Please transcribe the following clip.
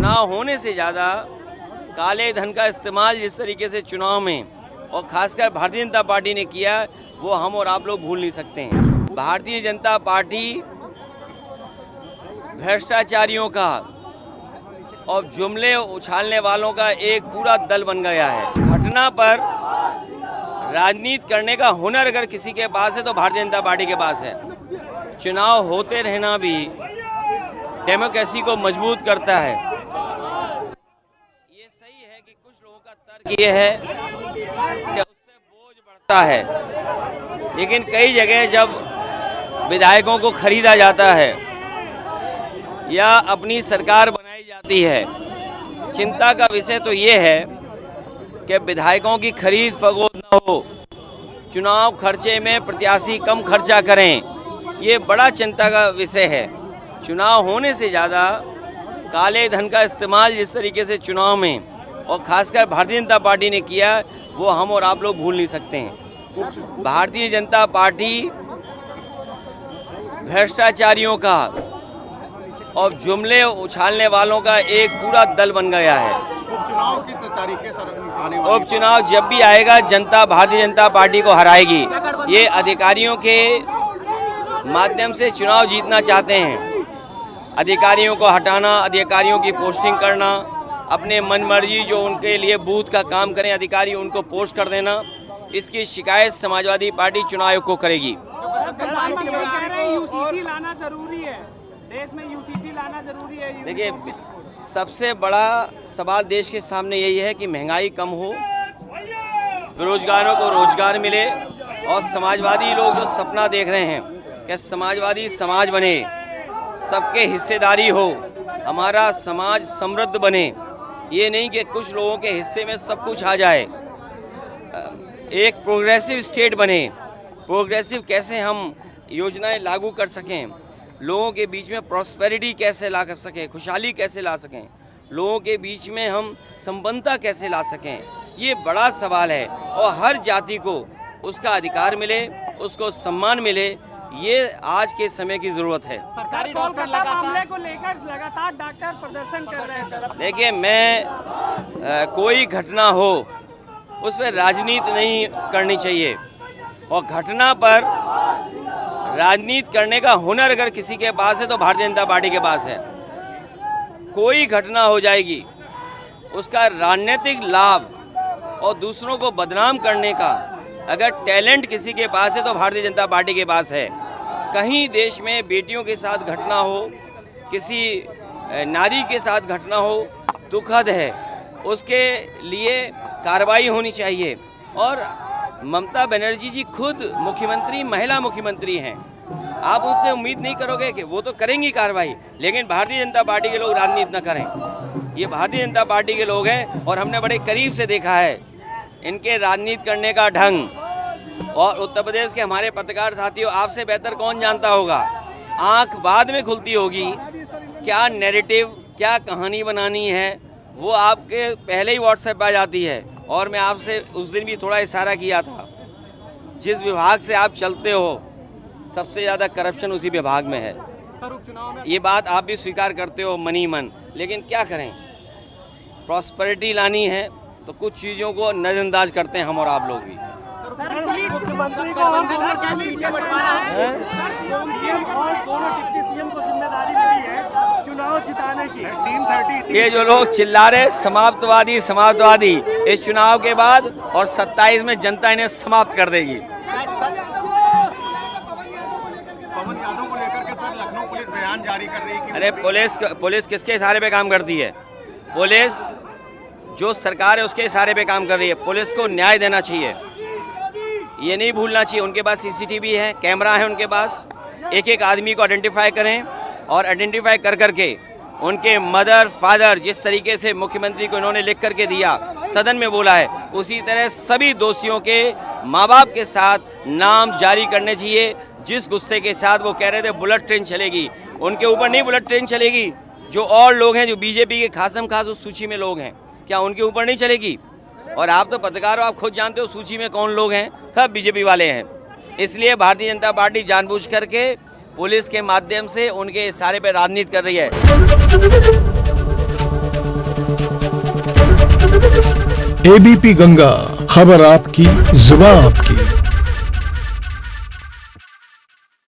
चुनाव होने से ज़्यादा काले धन का इस्तेमाल जिस तरीके से चुनाव में और खासकर भारतीय जनता पार्टी ने किया, वो हम और आप लोग भूल नहीं सकते हैं। भारतीय जनता पार्टी भ्रष्टाचारियों का और जुमले उछालने वालों का एक पूरा दल बन गया है। घटना पर राजनीति करने का हुनर अगर किसी के पास है तो भारतीय जनता पार्टी के पास है। चुनाव होते रहना भी डेमोक्रेसी को मजबूत करता है। ये सही है कि कुछ लोगों का तर्क ये है कि उससे बोझ बढ़ता है, लेकिन कई जगह जब विधायकों को खरीदा जाता है या अपनी सरकार बनाई जाती है, चिंता का विषय तो ये है कि विधायकों की खरीद फरोख्त न हो, चुनाव खर्चे में प्रत्याशी कम खर्चा करें, ये बड़ा चिंता का विषय है। चुनाव होने से ज़्यादा काले धन का इस्तेमाल जिस तरीके से चुनाव में और खासकर भारतीय जनता पार्टी ने किया, वो हम और आप लोग भूल नहीं सकते हैं। भारतीय जनता पार्टी भ्रष्टाचारियों का और जुमले उछालने वालों का एक पूरा दल बन गया है। उपचुनाव किस तारीख आने वाले? उपचुनाव जब भी आएगा, जनता भारतीय जनता पार्टी को हराएगी। ये अधिकारियों के माध्यम से चुनाव जीतना चाहते हैं। अधिकारियों को हटाना, अधिकारियों की पोस्टिंग करना, अपने मनमर्जी जो उनके लिए बूथ का काम करें अधिकारी उनको पोस्ट कर देना, इसकी शिकायत समाजवादी पार्टी चुनाव आयोग को करेगी। यूसीसी लाना जरूरी है, देश में यूसीसी लाना जरूरी है। देखिए, सबसे बड़ा सवाल देश के सामने यही है कि महंगाई कम हो, बेरोजगारों को रोजगार मिले और समाजवादी लोग जो सपना देख रहे हैं कि समाजवादी समाज बने, सबके हिस्सेदारी हो, हमारा समाज समृद्ध बने, ये नहीं कि कुछ लोगों के हिस्से में सब कुछ आ जाए। एक प्रोग्रेसिव स्टेट बने। प्रोग्रेसिव कैसे हम योजनाएं लागू कर सकें, लोगों के बीच में प्रॉस्पेरिटी कैसे ला कर सकें, खुशहाली कैसे ला सकें, लोगों के बीच में हम संपन्नता कैसे ला सकें, ये बड़ा सवाल है। और हर जाति को उसका अधिकार मिले, उसको सम्मान मिले, ये आज के समय की जरूरत है। सरकारी डॉक्टर मामले को लेकर लगातार डॉक्टर प्रदर्शन कर रहे हैं सर। देखिए, मैं कोई घटना हो उस पर राजनीति नहीं करनी चाहिए, और घटना पर राजनीति करने का हुनर अगर किसी के पास है तो भारतीय जनता पार्टी के पास है। कोई घटना हो जाएगी, उसका राजनीतिक लाभ और दूसरों को बदनाम करने का अगर टैलेंट किसी के पास है तो भारतीय जनता पार्टी के पास है। कहीं देश में बेटियों के साथ घटना हो, किसी नारी के साथ घटना हो, दुखद है, उसके लिए कार्रवाई होनी चाहिए। और ममता बनर्जी जी खुद मुख्यमंत्री, महिला मुख्यमंत्री हैं, आप उनसे उम्मीद नहीं करोगे कि वो तो करेंगी कार्रवाई, लेकिन भारतीय जनता पार्टी के लोग राजनीति न करें। ये भारतीय जनता पार्टी के लोग हैं और हमने बड़े करीब से देखा है इनके राजनीति करने का ढंग। और उत्तर प्रदेश के हमारे पत्रकार साथियों, आपसे बेहतर कौन जानता होगा, आंख बाद में खुलती होगी, क्या नैरेटिव, क्या कहानी बनानी है, वो आपके पहले ही व्हाट्सएप पे आ जाती है। और मैं आपसे उस दिन भी थोड़ा इशारा किया था, जिस विभाग से आप चलते हो सबसे ज़्यादा करप्शन उसी विभाग में है। ये बात आप भी स्वीकार करते हो मनी मन, लेकिन क्या करें, प्रॉस्पेरिटी लानी है तो कुछ चीज़ों को नज़रअंदाज करते हैं हम और आप लोग भी। मुख्यमंत्री को और दोनों डिप्टी सीएम को जिम्मेदारी मिली है चुनाव जिताने की। टीम 30 ये जो लोग चिल्ला रहे समाप्तवादी समाप्तवादी, इस चुनाव के बाद और 27 में जनता इन्हें समाप्त कर देगी। पवन यादव को लेकर के सर लखनऊ पुलिस बयान जारी कर रही है। अरे पुलिस किसके इशारे पे काम करती है? पुलिस जो सरकार है उसके इशारे पे काम कर रही है। पुलिस को न्याय देना चाहिए, ये नहीं भूलना चाहिए। उनके पास सीसीटीवी है, कैमरा है उनके पास, एक एक आदमी को आइडेंटिफाई करें और आइडेंटिफाई कर करके उनके मदर फादर, जिस तरीके से मुख्यमंत्री को इन्होंने लिख करके दिया, सदन में बोला है, उसी तरह सभी दोषियों के माँ बाप के साथ नाम जारी करने चाहिए। जिस गुस्से के साथ वो कह रहे थे बुलेट ट्रेन चलेगी, उनके ऊपर नहीं बुलेट ट्रेन चलेगी। जो और लोग हैं, जो बीजेपी के खासम खास उस सूची में लोग हैं, क्या उनके ऊपर नहीं चलेगी? और आप तो पत्रकार हो, आप खुद जानते हो सूची में कौन लोग हैं, सब बीजेपी वाले हैं। इसलिए भारतीय जनता पार्टी जानबूझ करके पुलिस के माध्यम से उनके इशारे पर राजनीति कर रही है। एबीपी गंगा, खबर आपकी, जुबान आपकी।